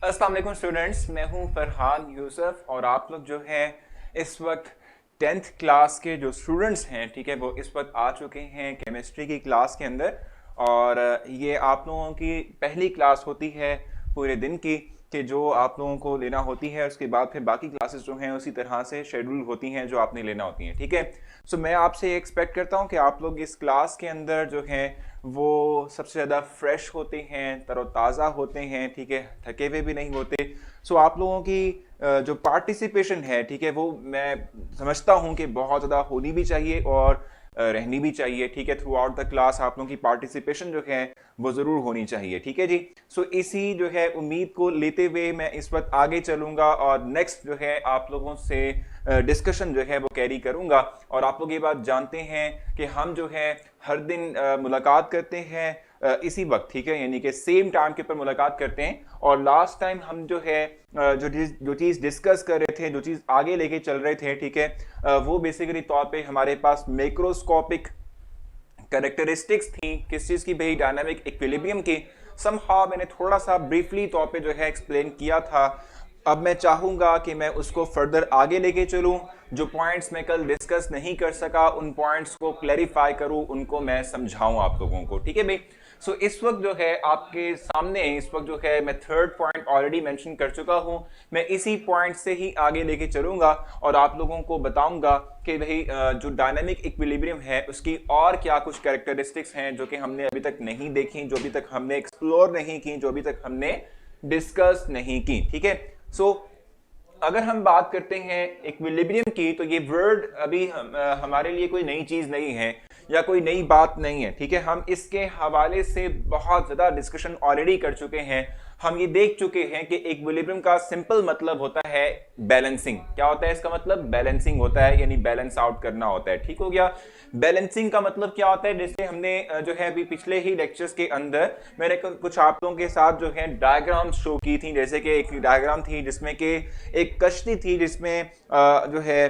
अस्सलाम वालेकुम स्टूडेंट्स, मैं हूं फरहान यूसुफ और आप लोग जो है इस वक्त 10th क्लास के जो स्टूडेंट्स हैं, ठीक है, वो इस वक्त आ चुके हैं केमिस्ट्री की क्लास के अंदर। और ये आप लोगों की पहली क्लास होती है पूरे दिन की कि जो आप लोगों को लेना होती है। उसके बाद फिर बाकी क्लासेस जो हैं उसी तरह से शेड्यूल होती हैं जो आपने लेना होती हैं, ठीक है। सो मैं आपसे एक्सपेक्ट करता हूं कि आप लोग इस क्लास के अंदर जो हैं वो सबसे ज़्यादा फ्रेश होते हैं, तरोताज़ा होते हैं, ठीक है, थके हुए भी नहीं होते। सो आप लोगों की जो पार्टिसिपेशन है, ठीक है, वो मैं समझता हूँ कि बहुत ज़्यादा होनी भी चाहिए और रहनी भी चाहिए, ठीक है। थ्रू आउट द क्लास आप लोगों की पार्टिसिपेशन जो है वो ज़रूर होनी चाहिए, ठीक है जी। सो इसी जो है उम्मीद को लेते हुए मैं इस वक्त आगे चलूँगा और नेक्स्ट जो है आप लोगों से डिस्कशन जो है वो कैरी करूँगा। और आप लोग ये बात जानते हैं कि हम जो है हर दिन मुलाकात करते हैं इसी वक्त, ठीक है, यानी कि सेम टाइम के ऊपर मुलाकात करते हैं। और लास्ट टाइम हम जो है जो चीज़ डिस्कस कर रहे थे, जो चीज़ आगे लेके चल रहे थे, ठीक है, वो बेसिकली तौर पे हमारे पास मैक्रोस्कोपिक कैरेक्टरिस्टिक्स थी। किस चीज़ की भाई? डायनामिक इक्विलिब्रियम की। समहाउ मैंने थोड़ा सा ब्रीफली तौर पे जो है एक्सप्लेन किया था। अब मैं चाहूँगा कि मैं उसको फर्दर आगे लेके चलूँ। जो पॉइंट्स मैं कल डिस्कस नहीं कर सका उन पॉइंट्स को क्लैरिफाई करूँ, उनको मैं समझाऊँ आप लोगों को, ठीक है भाई। सो इस वक्त जो है आपके सामने इस वक्त जो है मैं थर्ड पॉइंट ऑलरेडी मेंशन कर चुका हूँ। मैं इसी पॉइंट से ही आगे लेके चलूँगा और आप लोगों को बताऊँगा कि भाई जो डायनामिक इक्विलिब्रियम है उसकी और क्या कुछ कैरेक्टरिस्टिक्स हैं जो कि हमने अभी तक नहीं देखी, जो अभी तक हमने एक्सप्लोर नहीं की, जो अभी तक हमने डिस्कस नहीं की, ठीक है। सो अगर हम बात करते हैं इक्विलिब्रियम की तो ये वर्ड अभी हमारे लिए कोई नई चीज नहीं है या कोई नई बात नहीं है, ठीक है। हम इसके हवाले से बहुत ज्यादा डिस्कशन ऑलरेडी कर चुके हैं। हम ये देख चुके हैं कि इक्विलिब्रियम का सिंपल मतलब होता है बैलेंसिंग। क्या होता है इसका मतलब? बैलेंसिंग होता है, यानी बैलेंस आउट करना होता है, ठीक हो गया। बैलेंसिंग का मतलब क्या होता है? जैसे हमने जो है अभी पिछले ही लेक्चर्स के अंदर मैंने कुछ आप लोगों के साथ जो है डायग्राम शो की थी। जैसे कि एक डायग्राम थी जिसमें कि एक कश्ती थी जिसमें जो है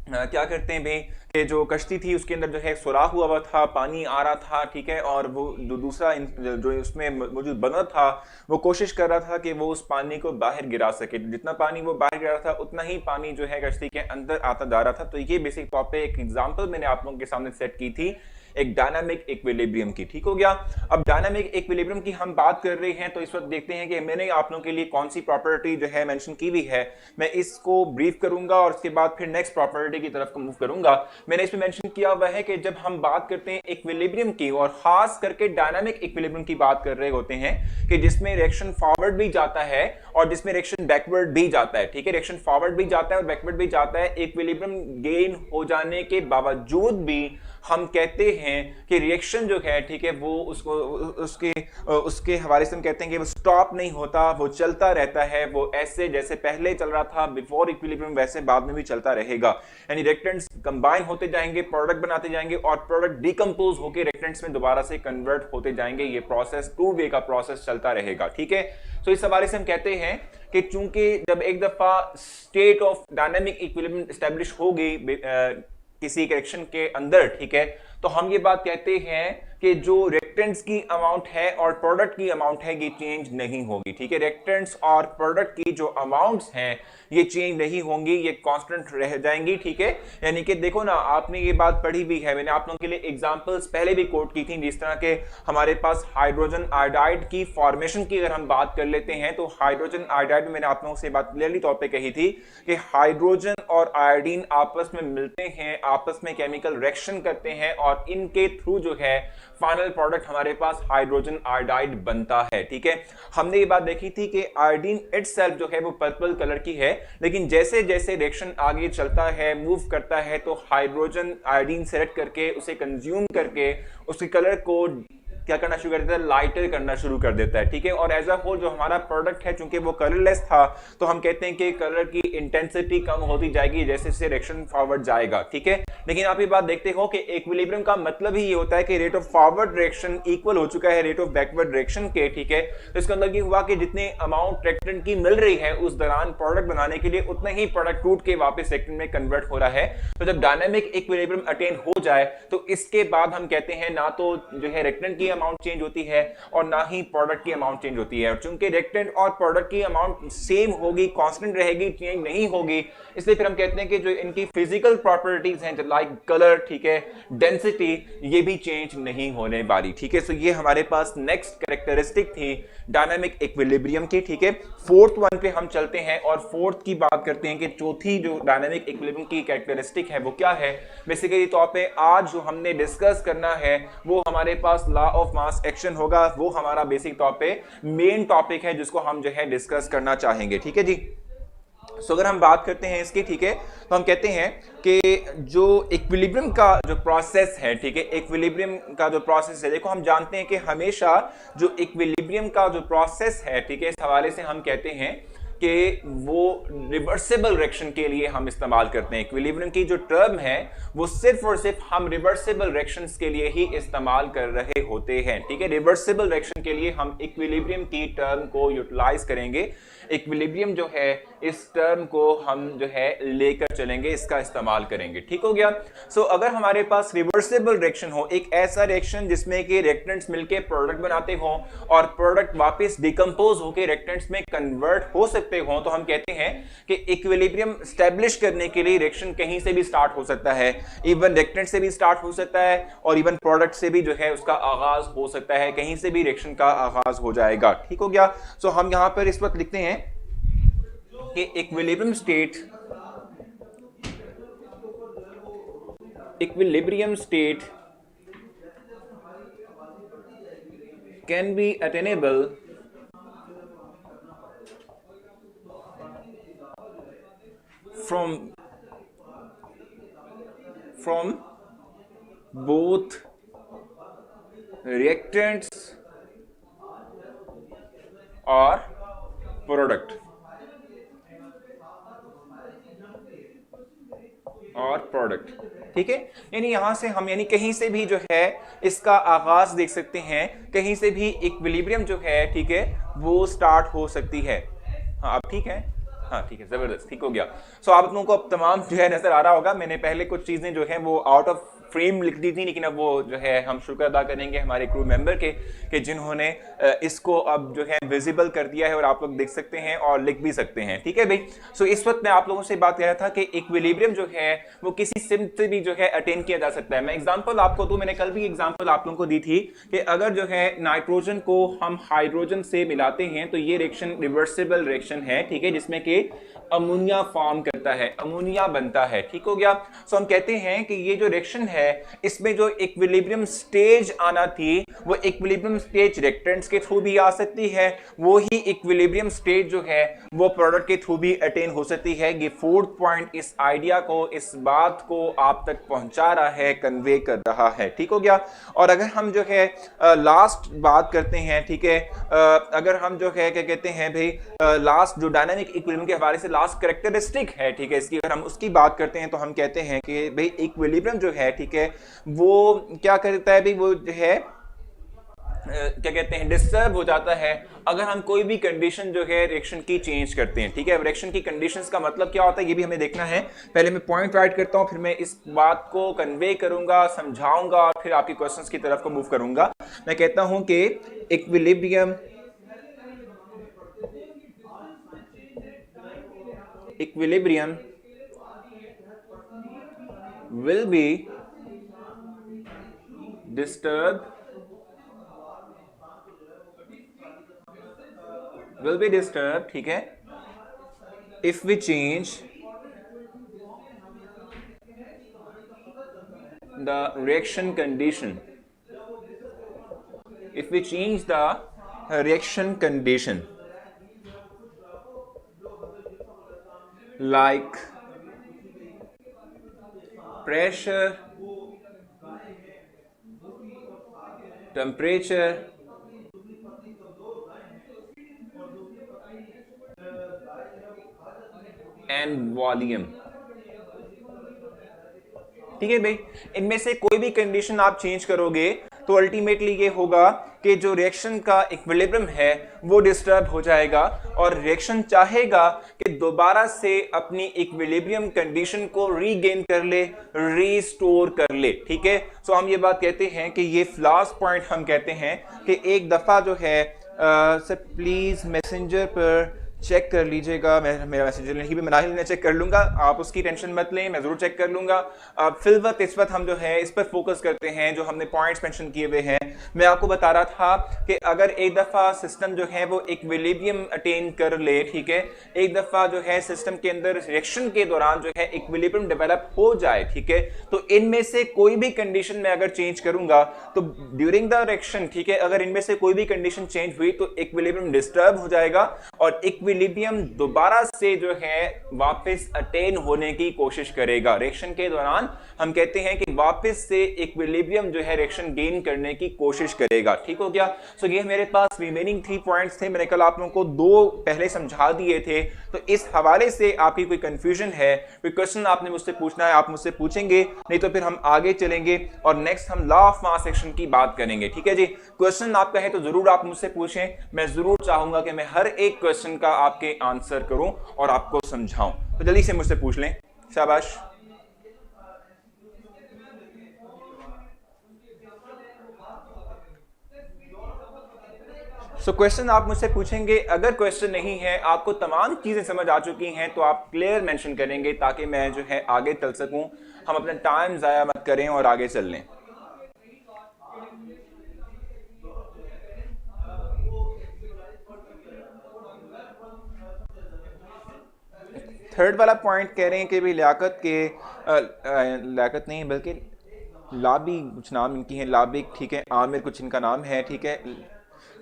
क्या करते हैं भाई कि जो कश्ती थी उसके अंदर जो है सुराख हुआ था, पानी आ रहा था, ठीक है। और वो जो दूसरा जो उसमें मौजूद बंदर था वो कोशिश कर रहा था कि वो उस पानी को बाहर गिरा सके। जितना पानी वो बाहर गिरा रहा था उतना ही पानी जो है कश्ती के अंदर आता जा रहा था। तो ये बेसिक तौर पे एक एग्जांपल मैंने आप लोगों के सामने सेट की थी एक डायनामिक इक्विलिब्रियम की, ठीक हो गया। अब डायनामिक इक्विलिब्रियम की हम बात कर रहे हैं तो इस वक्त देखते हैं कि मैंने आप लोगों के लिए कौन सी प्रॉपर्टी जो है मेंशन की हुई है। मैं इसको ब्रीफ करूंगा और उसके बाद फिर नेक्स्ट प्रॉपर्टी की तरफ मूव करूंगा। मैंने इसमें मेंशन किया हुआ है कि जब हम बात करते हैं इक्विलिब्रियम की और खास करके डायनामिक इक्विलिब्रियम की बात कर रहे होते हैं कि जिसमें रिएक्शन फॉरवर्ड भी जाता है और जिसमें रिएक्शन बैकवर्ड भी जाता है, ठीक है। रिएक्शन फॉरवर्ड भी जाता है और बैकवर्ड भी जाता है। इक्विलिब्रियम गेन हो जाने के बावजूद भी हम कहते हैं कि रिएक्शन जो है, ठीक है, वो उसको उसके हवाले से हम कहते हैं कि वो स्टॉप नहीं होता, वो चलता रहता है। वो ऐसे जैसे पहले चल रहा था बिफोर इक्विलिब्रियम वैसे बाद में भी चलता रहेगा। यानी रिएक्टेंट्स कंबाइन होते जाएंगे, प्रोडक्ट बनाते जाएंगे और प्रोडक्ट डिकम्पोज होकर रिएक्टेंट्स में दोबारा से कन्वर्ट होते जाएंगे। ये प्रोसेस टू वे का प्रोसेस चलता रहेगा, ठीक है। तो इस हवाले से हम कहते हैं कि चूंकि जब एक दफा state of dynamic equilibrium establish हो गई किसी रिएक्शन के अंदर, ठीक है, तो हम ये बात कहते हैं कि जो रिएक्टेंट्स की अमाउंट है और प्रोडक्ट की अमाउंट है ये चेंज नहीं होगी, ठीक है। रिएक्टेंट्स और प्रोडक्ट की जो अमाउंट्स हैं ये चेंज नहीं होंगी, ये कांस्टेंट रह जाएंगी, ठीक है। यानी कि देखो ना, आपने ये बात पढ़ी भी है, मैंने आप लोगों के लिए एग्जांपल्स पहले भी कोट की थी। जिस तरह के हमारे पास हाइड्रोजन आयोडाइड की फॉर्मेशन की अगर हम बात कर लेते हैं तो हाइड्रोजन आयोडाइड में मैंने आप लोगों से बात क्लियरली तौर पे कही थी कि हाइड्रोजन और आयोडीन आपस में मिलते हैं, आपस में केमिकल रिएक्शन करते हैं और इनके थ्रू जो है फाइनल प्रोडक्ट हमारे पास हाइड्रोजन आयोडाइड बनता है, ठीक है। हमने ये बात देखी थी कि आयोडीन इटसेल्फ जो है वो पर्पल कलर की है, लेकिन जैसे जैसे रिएक्शन आगे चलता है, मूव करता है, तो हाइड्रोजन आयोडीन सेलेक्ट करके उसे कंज्यूम करके उसके कलर को क्या करना शुरू कर देता है? लाइटर करना शुरू कर देता है, ठीक है। और एज अ होल जो हमारा प्रोडक्ट है चूंकि वो कलरलेस था तो हम कहते हैं कि कलर की इंटेंसिटी कम होती जाएगी जैसे जैसे रिएक्शन फॉरवर्ड जाएगा, ठीक है। लेकिन आप ये बात देखते हो कि इक्विलिब्रियम का मतलब ही ये होता है कि rate of forward reaction equal हो चुका है रेट ऑफ बैकवर्ड रिएक्शन के, ठीक है। तो इसका मतलब ये हुआ कि जितने अमाउंट रिएक्टेंट की मिल रही है उस दौरान प्रोडक्ट बनाने के लिए उतना ही प्रोडक्ट टूट के वापस रिएक्टेंट में कन्वर्ट हो रहा है। तो जब डायनामिक इक्विलिब्रियम अटेन हो जाए तो इसके बाद हम कहते हैं ना तो जो है रिएक्टेंट की अमाउंट चेंज होती है और ना ही प्रोडक्ट की अमाउंट चेंज होती है। और चूंकि रिएक्टेंट और प्रोडक्ट की अमाउंट सेम होगी, कांस्टेंट रहेगी, चेंज नहीं होगी, इसलिए फिर हम कहते हैं कि जो इनकी फिजिकल प्रॉपर्टीज हैं लाइक कलर, ठीक है, डेंसिटी, ये भी चेंज नहीं होने वाली। ठीक है, सो ये हमारे पास नेक्स्ट कैरेक्टरिस्टिक थी डायनामिक इक्विलिब्रियम की। ठीक है, फोर्थ वन पे हम चलते हैं और फोर्थ की बात करते हैं कि चौथी जो डायनामिक इक्विलिब्रियम की कैरेक्टरिस्टिक है वो क्या है। बेसिकली तौर पे आज जो हमने डिस्कस करना है वो हमारे पास लॉ ऑफ मास एक्शन होगा। वो हमारा बेसिक तौर पे मेन टॉपिक है जिसको हम जो है डिस्कस करना चाहेंगे। ठीक है जी, सो अगर हम बात करते हैं इसकी, ठीक है, तो हम कहते हैं कि जो इक्विलिब्रियम का जो प्रोसेस है, ठीक है, इक्विलिब्रियम का जो प्रोसेस है, देखो हम जानते हैं कि हमेशा जो इक्विलिब्रियम का जो प्रोसेस है, ठीक है, इस हवाले से हम कहते हैं कि वो रिवर्सिबल रिएक्शन के लिए हम इस्तेमाल करते हैं। इक्विलिब्रियम की जो टर्म है वो सिर्फ और सिर्फ हम रिवर्सिबल रिएक्शंस के लिए ही इस्तेमाल कर रहे होते हैं। ठीक है, रिवर्सिबल रिएक्शन के लिए हम इक्विलिब्रियम की टर्म को यूटिलाइज करेंगे। इक्विलिब्रियम जो है इस टर्म को हम जो है लेकर चलेंगे, इसका इस्तेमाल करेंगे। ठीक हो गया। सो अगर हमारे पास रिवर्सिबल रिएक्शन हो, एक ऐसा रिएक्शन जिसमें कि रिएक्टेंट्स मिलके प्रोडक्ट बनाते हो और प्रोडक्ट वापस डिकम्पोज होकर रिएक्टेंट्स में कन्वर्ट हो सकते हो, तो हम कहते हैं कि इक्विलिब्रियम स्टैब्लिश करने के लिए रिएक्शन कहीं से भी स्टार्ट हो सकता है, इवन रिएक्टेंट से भी स्टार्ट हो सकता है और इवन प्रोडक्ट से भी जो है उसका आगाज हो सकता है, कहीं से भी रिएक्शन का आगाज हो जाएगा। ठीक हो गया। सो हम यहां पर इस वक्त लिखते हैं कि equilibrium state can be attainable from both reactants or product ठीक है, यानी यहां से हम यानी कहीं से भी जो है इसका आगाज देख सकते हैं, कहीं से भी इक्विलिब्रियम जो है, ठीक है, वो स्टार्ट हो सकती है। हाँ अब ठीक है, हाँ ठीक है, जबरदस्त, ठीक हो गया। सो आप लोगों को अब तमाम जो है नजर आ रहा होगा। मैंने पहले कुछ चीजें जो है वो आउट ऑफ फ्रेम लिख दी थी, लेकिन अब वो जो है हम शुक्र अदा करेंगे हमारे क्रू मेंबर के कि जिन्होंने इसको अब जो है विजिबल कर दिया है और आप लोग देख सकते हैं और लिख भी सकते हैं। ठीक है भाई। सो इस वक्त मैं आप लोगों से बात कर रहा था कि इक्विलिब्रियम जो है वो किसी सिम से भी जो है अटेन किया जा सकता है। मैं एग्जांपल आपको दूं, मैंने कल भी एग्जांपल आप लोगों को दी थी कि अगर जो है नाइट्रोजन को हम हाइड्रोजन से मिलाते हैं तो ये रिएक्शन रिवर्सिबल रिएक्शन है, ठीक है, जिसमें कि अमोनिया फॉर्म करता है, अमोनिया बनता है। ठीक हो गया। सो हम कहते हैं कि ये जो रिएक्शन है इसमें जो इक्विलिब्रियम स्टेज आना थी वो इक्विलिब्रियम स्टेज रिएक्टेंट्स के थ्रू भी आ सकती है, वो ही इक्विलिब्रियम स्टेज जो है वो प्रोडक्ट के थ्रू भी अटेन हो सकती है। ये फोर्थ पॉइंट इस आइडिया को, इस बात को आप तक पहुंचा रहा है, कन्वे कर रहा है। ठीक हो गया। और अगर हम जो है लास्ट बात करते हैं, ठीक है, अगर हम जो है क्या कहते हैं भाई, लास्ट जो डायनामिक इक्विलिब्रियम के हवाले से लास्ट कैरेक्टरिस्टिक है, ठीक है, इसकी अगर हम उसकी बात करते हैं तो हम कहते हैं कि भाई इक्विलिब्रियम जो है, ठीक है, वो क्या करता है भाई, वो जो है क्या कहते हैं, डिस्टर्ब हो जाता है अगर हम कोई भी कंडीशन जो है रिएक्शन की चेंज करते हैं। ठीक है, रिएक्शन की कंडीशंस का मतलब क्या होता है ये भी हमें देखना है। पहले मैं पॉइंट राइट करता हूं, फिर मैं इस बात को कन्वे करूंगा, समझाऊंगा और फिर आपके क्वेश्चंस की तरफ को मूव करूंगा। मैं कहता हूं कि इक्विलिब्रियम will be disturbed ठीक है, if we change the reaction condition, like pressure, temperature and volume। ठीक है भाई, इनमें से कोई भी कंडीशन आप चेंज करोगे तो अल्टीमेटली ये होगा कि जो रिएक्शन का इक्विलिब्रियम है वो डिस्टर्ब हो जाएगा और रिएक्शन चाहेगा कि दोबारा से अपनी इक्विलिब्रियम कंडीशन को रीगेन कर ले, रीस्टोर कर ले। ठीक है, सो हम ये बात कहते हैं कि ये लास्ट पॉइंट हम कहते हैं कि एक दफा जो है सर प्लीज मैसेंजर पर चेक कर लीजिएगा, मैं मेरा मैसेंजर लिंक भी मनाहिल ने चेक कर लूंगा, आप उसकी टेंशन मत लें, मैं जरूर चेक कर लूंगा। फिलवत इस वक्त हम जो है इस पर फोकस करते हैं जो हमने पॉइंट्स मेंशन किए हुए हैं। मैं आपको बता रहा था कि अगर एक दफा सिस्टम जो है वो इक्विलिब्रियम अटेन कर ले, ठीक है, एक दफा जो है सिस्टम के अंदर रिएक्शन के दौरान जो है इक्विलिब्रियम डेवलप हो जाए, ठीक है, तो इनमें से कोई भी कंडीशन में अगर चेंज करूंगा तो ड्यूरिंग द रिएक्शन, ठीक है, अगर इनमें से कोई भी कंडीशन चेंज हुई तो इक्विलिब्रियम डिस्टर्ब हो जाएगा और इक्विलिब्रियम दोबारा से जो है वापस अटेन होने की कोशिश करेगा। रिएक्शन के दौरान हम कहते हैं कि वापस से इक्विलिब्रियम जो है रिएक्शन गेन करने की कोशिश करेगा। ठीक हो गया। सो ये मेरे पास रिमेनिंग 3 पॉइंट्स थे, मैंने कल आप लोगों को 2 पहले समझा दिए थे। तो इस हवाले से आपकी कोई कंफ्यूजन है, कोई क्वेश्चन आपने मुझसे पूछना है, आप मुझसे पूछेंगे, नहीं तो फिर हम आगे चलेंगे और नेक्स्ट हम लॉ ऑफ मास एक्शन की बात करेंगे। ठीक है जी, क्वेश्चन आपका है तो जरूर आप मुझसे पूछें, मैं जरूर चाहूंगा कि मैं हर एक क्वेश्चन का आपके आंसर करूं और आपको समझाऊं। तो जल्दी से मुझसे पूछ लें, शाबाश। सो क्वेश्चन आप मुझसे पूछेंगे, अगर क्वेश्चन नहीं है, आपको तमाम चीजें समझ आ चुकी हैं तो आप क्लियर मेंशन करेंगे ताकि मैं जो है आगे चल सकूं। हम अपना टाइम जाया मत करें और आगे चल लें। थर्ड वाला पॉइंट कह रहे हैं कि भाई लियाकत के लियाकत नहीं बल्कि लाबी कुछ नाम इनकी है, लाबिक, ठीक है, आमिर कुछ इनका नाम है, ठीक है,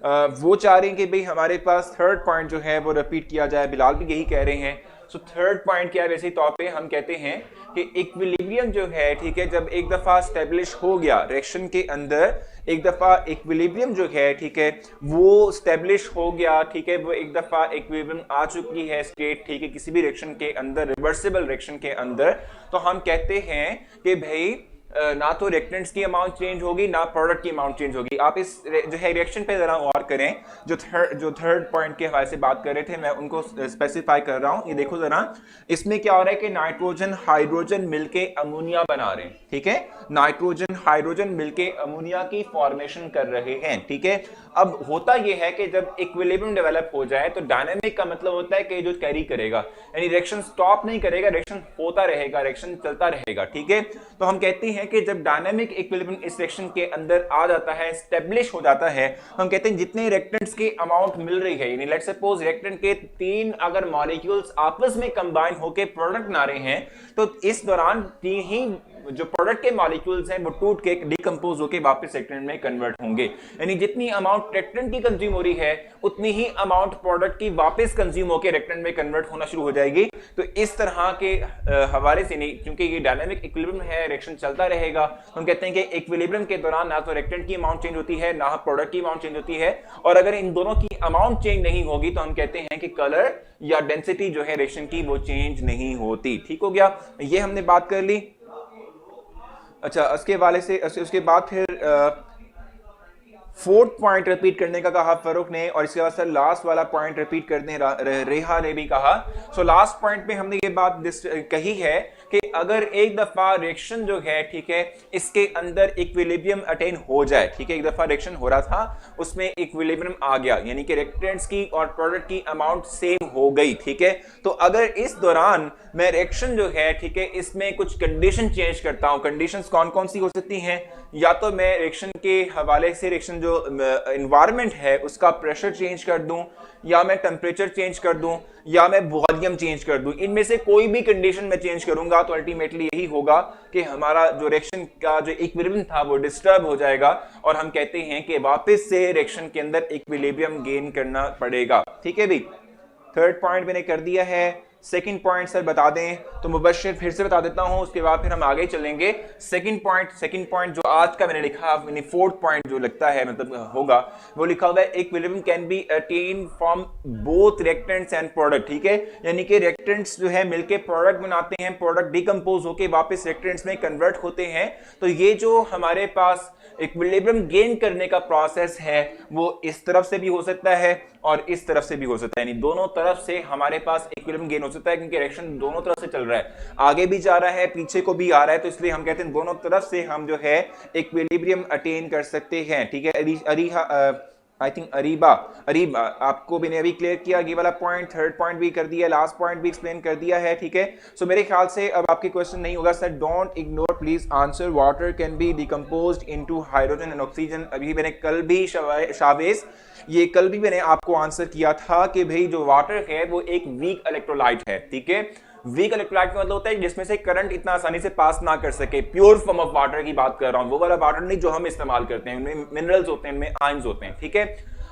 वो चाह रहे हैं कि भाई हमारे पास थर्ड पॉइंट जो है वो रिपीट किया जाए। बिलाल भी यही कह रहे हैं। सो थर्ड पॉइंट क्या है, वैसे तौर पे हम कहते हैं कि इक्विलिब्रियम जो है, ठीक है, जब एक दफा स्टेब्लिश हो गया रिएक्शन के अंदर, एक दफा इक्विलिब्रियम जो है, ठीक है, वो स्टेब्लिश हो गया, ठीक है, वो एक दफा इक्विलिब्रियम आ चुकी है स्टेट, ठीक है, किसी भी रिएक्शन के अंदर, रिवर्सिबल रिएक्शन के अंदर, तो हम कहते हैं कि भाई ना तो रिएक्टेंट्स की अमाउंट चेंज होगी ना प्रोडक्ट की अमाउंट चेंज होगी। आप इस जो है रिएक्शन पे जरा गौर करें, जो थर्ड पॉइंट के हवाले से बात कर रहे थे, मैं उनको स्पेसिफाई कर रहा हूं। ये देखो जरा, इसमें क्या हो रहा है कि नाइट्रोजन हाइड्रोजन मिलके अमोनिया बना रहे हैं, ठीक है, नाइट्रोजन हाइड्रोजन मिलके अमोनिया की फॉर्मेशन कर रहे हैं, ठीक है। अब होता यह है कि जब इक्विलिब्रियम डेवलप हो जाए तो डायनामिक का मतलब होता है कि जो कैरी करेगा, यानी रिएक्शन स्टॉप नहीं करेगा, रिएक्शन होता रहेगा, रिएक्शन चलता रहेगा, ठीक है। तो हम कहते हैं कि जब डायनामिक इक्विलिब्रियम इस रिएक्शन के अंदर आ जाता है, स्टेब्लिश हो जाता है, हम कहते हैं जितने रिएक्टेंट्स की अमाउंट मिल रही है, यानी लेट्स सपोज रिएक्टेंट के 3 अगर मॉलिक्यूल्स आपस में कंबाइन होकर प्रोडक्ट बना रहे हैं, तो इस दौरान 3 ही जो प्रोडक्ट के मॉलिक्यूल्स हैं वो टूट के डिकम्पोज होकर वापस रिएक्टेंट में कन्वर्ट होंगे। यानी जितनी अमाउंट रिएक्टेंट की कंज्यूम हो रही है उतनी ही अमाउंट प्रोडक्ट की वापस कंज्यूम होकर रिएक्टेंट में कन्वर्ट होना शुरू हो जाएगी। तो इस तरह के हवाले से नहीं, क्योंकि ये डायनामिक इक्विलिब्रियम है, रिएक्शन चलता रहेगा, हम कहते हैं कि इक्विलिब्रियम के दौरान ना तो रिएक्टेंट की अमाउंट चेंज होती है ना प्रोडक्ट की अमाउंट चेंज होती है, और अगर इन दोनों की अमाउंट चेंज नहीं होगी तो हम कहते हैं कि कलर या डेंसिटी जो है रिएक्शन की वो चेंज नहीं होती। ठीक हो गया, ये हमने बात कर ली। अच्छा, उसके वाले से उसके बाद फिर फोर्थ पॉइंट रिपीट करने का कहा फरूक ने, और इसके बाद सर लास्ट वाला पॉइंट रिपीट करने रेहा ने भी कहा। सो लास्ट पॉइंट पे हमने ये बात कही है कि अगर एक दफा रिएक्शन जो है, ठीक है, इसके अंदर इक्विलिब्रियम अटेन हो जाए, ठीक है, एक दफा रिएक्शन हो रहा था, उसमें इक्विलिब्रियम आ गया, यानी कि रिएक्टेंट्स की और प्रोडक्ट की अमाउंट सेम हो गई, ठीक है, तो अगर इस दौरान मैं रिएक्शन जो है, ठीक है, इसमें कुछ कंडीशन चेंज करता हूं, कंडीशंस कौन कौन सी हो सकती हैं, या तो मैं रिएक्शन के हवाले से रिएक्शन जो एनवायरनमेंट है उसका प्रेशर चेंज कर दूं, या मैं टेम्परेचर चेंज कर दूं, या मैं वॉल्यूम चेंज कर दूं, इनमें से कोई भी कंडीशन में चेंज करूंगा तो अल्टीमेटली यही होगा कि हमारा जो रिएक्शन का जो इक्विलिब्रियम था वो डिस्टर्ब हो जाएगा और हम कहते हैं कि वापस से रिएक्शन के अंदर इक्विलिब्रियम गेन करना पड़ेगा। ठीक है भी, थर्ड पॉइंट मैंने कर दिया है। सेकंड पॉइंट सर बता दें तो मुबश्शिर फिर से बता देता हूं, उसके बाद फिर हम आगे चलेंगे। सेकंड पॉइंट जो आज का मैंने लिखा, यानी फोर्थ पॉइंट जो लगता है मतलब होगा, वो लिखा हुआ है equilibrium can be attain from both reactants and product. ठीक है, यानी कि रिएक्टेंट्स जो है मिलके प्रोडक्ट बनाते हैं, प्रोडक्ट डिकम्पोज होके वापस रिएक्टेंट्स में कन्वर्ट होते हैं। तो ये जो हमारे पास इक्विलिब्रियम गेन करने का प्रोसेस है वो इस तरफ से भी हो सकता है और इस तरफ से भी हो सकता है, यानी दोनों तरफ से हमारे पास इक्विलिब्रियम गेन हो सकता है, क्योंकि डायरेक्शन दोनों तरफ से चल रहा है, आगे भी जा रहा है पीछे को भी आ रहा है, तो इसलिए हम कहते हैं दोनों तरफ से हम जो है इक्विलिब्रियम अटेन कर सकते हैं। ठीक है, आई थिंक अरीबा आपको मैंने अभी क्लियर किया ये वाला पॉइंट, थर्ड पॉइंट भी कर दिया, लास्ट पॉइंट भी एक्सप्लेन कर दिया है। ठीक है, सो मेरे ख्याल से अब आपके क्वेश्चन नहीं होगा sir, don't ignore please answer, water can be decomposed into hydrogen and oxygen. अभी मैंने कल भी शावेज ये कल भी मैंने आपको आंसर किया था कि भाई जो वाटर है वो एक वीक इलेक्ट्रोलाइट है। ठीक है, वीक इलेक्ट्रोलाइट का मतलब होता है जिसमें से करंट इतना आसानी से पास ना कर सके, प्योर फॉर्म ऑफ वाटर की बात कर रहा हूं, वो वाला वाटर नहीं जो हम इस्तेमाल करते हैं, उनमें मिनरल्स होते हैं, उनमें आयंस होते हैं। ठीक है,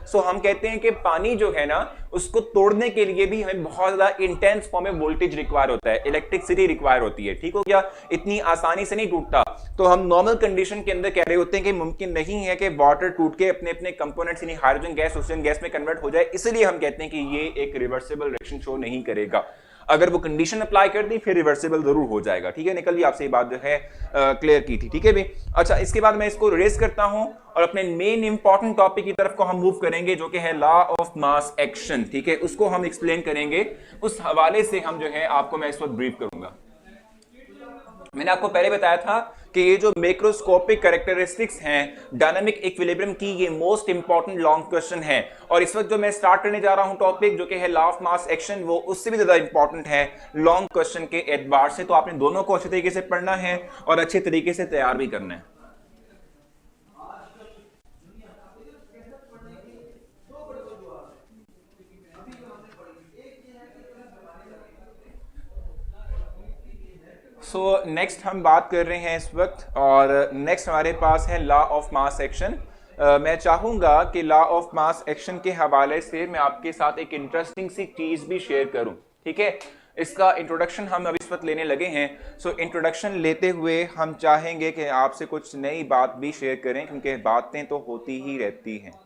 सो हम कहते हैं कि पानी जो है ना उसको तोड़ने के लिए भी हमें बहुत ज्यादा इंटेंस फॉर्म में वोल्टेज रिक्वायर होता है, इलेक्ट्रिसिटी रिक्वायर होती है। ठीक हो गया, इतनी आसानी से नहीं टूटता। तो हम नॉर्मल कंडीशन के अंदर कह रहे होते हैं कि मुमकिन नहीं है कि वाटर टूट के अपने अपने कंपोनेंट्स यानी हाइड्रोजन गैस ऑक्सीजन गैस में कन्वर्ट हो जाए, इसलिए हम कहते हैं कि ये एक रिवर्सिबल रिएक्शन शो नहीं करेगा। अगर वो कंडीशन अप्लाई कर दी फिर रिवर्सिबल जरूर हो जाएगा। ठीक है, निकल भी आपसे ये बात जो है क्लियर की थी। ठीक है भी, अच्छा इसके बाद मैं इसको रेस करता हूं और अपने मेन इंपॉर्टेंट टॉपिक की तरफ को हम मूव करेंगे जो कि है लॉ ऑफ मास एक्शन। ठीक है, उसको हम एक्सप्लेन करेंगे, उस हवाले से हम जो है आपको मैं इस वक्त ब्रीफ करूंगा। मैंने आपको पहले बताया था कि ये जो मैक्रोस्कोपिक कैरेक्टरिस्टिक्स हैं डायनामिक इक्विलिब्रियम की, ये मोस्ट इंपॉर्टेंट लॉन्ग क्वेश्चन है। और इस वक्त जो मैं स्टार्ट करने जा रहा हूं टॉपिक जो कि है लॉ ऑफ मास एक्शन, वो उससे भी ज्यादा इंपॉर्टेंट है लॉन्ग क्वेश्चन के एतबार से। तो आपने दोनों को अच्छे तरीके से पढ़ना है और अच्छे तरीके से तैयार भी करना है। सो नेक्स्ट हम बात कर रहे हैं इस वक्त, और नेक्स्ट हमारे पास है लॉ ऑफ मास एक्शन। मैं चाहूंगा कि लॉ ऑफ मास एक्शन के हवाले से मैं आपके साथ एक इंटरेस्टिंग सी चीज भी शेयर करूं। ठीक है, इसका इंट्रोडक्शन हम अभी इस वक्त लेने लगे हैं। सो इंट्रोडक्शन लेते हुए हम चाहेंगे कि आपसे कुछ नई बात भी शेयर करें, क्योंकि बातें तो होती ही रहती हैं।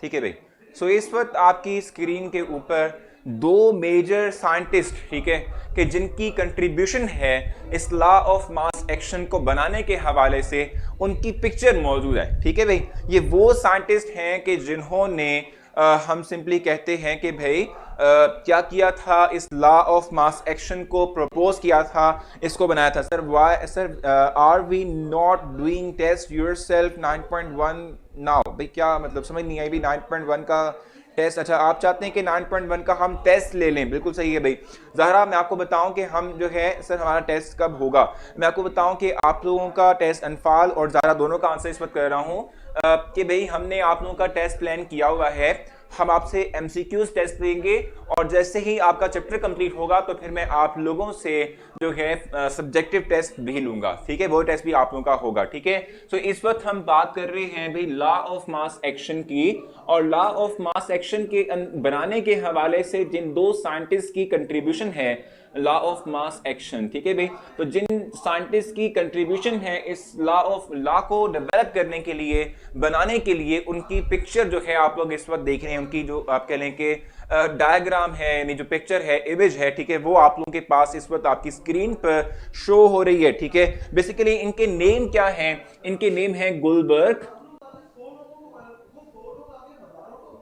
ठीक है भाई, सो इस वक्त आपकी स्क्रीन के ऊपर दो मेजर साइंटिस्ट, ठीक है, कि जिनकी कंट्रीब्यूशन है इस लॉ ऑफ मास एक्शन को बनाने के हवाले से, उनकी पिक्चर मौजूद है। ठीक है भाई, ये वो साइंटिस्ट हैं कि जिन्होंने हम सिंपली कहते हैं कि भाई क्या किया था, इस लॉ ऑफ मास एक्शन को प्रपोज किया था, इसको बनाया था। Sir why sir are we not doing test yourself 9.1 now? भाई क्या मतलब, समझ नहीं आई भी 9.1 का टेस्ट। अच्छा, आप चाहते हैं कि 9.1 का हम टेस्ट ले लें, बिल्कुल सही है भाई। ज़हरा मैं आपको बताऊं कि हम जो है सर हमारा टेस्ट कब होगा, मैं आपको बताऊं कि आप लोगों का टेस्ट, अनफाल और ज़हरा दोनों का आंसर इस वक्त कर रहा हूँ कि भाई हमने आप लोगों का टेस्ट प्लान किया हुआ है। हम आपसे एमसीक्यूज टेस्ट लेंगे और जैसे ही आपका चैप्टर कंप्लीट होगा तो फिर मैं आप लोगों से जो है सब्जेक्टिव टेस्ट भी लूंगा। ठीक है, वो टेस्ट भी आप लोगों का होगा। ठीक है, तो इस वक्त हम बात कर रहे हैं भाई लॉ ऑफ मास एक्शन की, और लॉ ऑफ मास एक्शन के बनाने के हवाले से जिन दो साइंटिस्ट की कंट्रीब्यूशन है लॉ ऑफ मास एक्शन। ठीक है भाई, तो जिन साइंटिस्ट की कंट्रीब्यूशन है इस लॉ को डेवलप करने के लिए, बनाने के लिए, उनकी पिक्चर जो है आप लोग इस वक्त देख रहे हैं, उनकी जो आप कह लें कि डायग्राम है, यानी जो पिक्चर है, इमेज है, ठीक है, वो आप लोगों के पास इस वक्त आपकी स्क्रीन पर शो हो रही है। ठीक है, बेसिकली इनके नेम क्या हैं? इनके नेम है गुलबर्ग,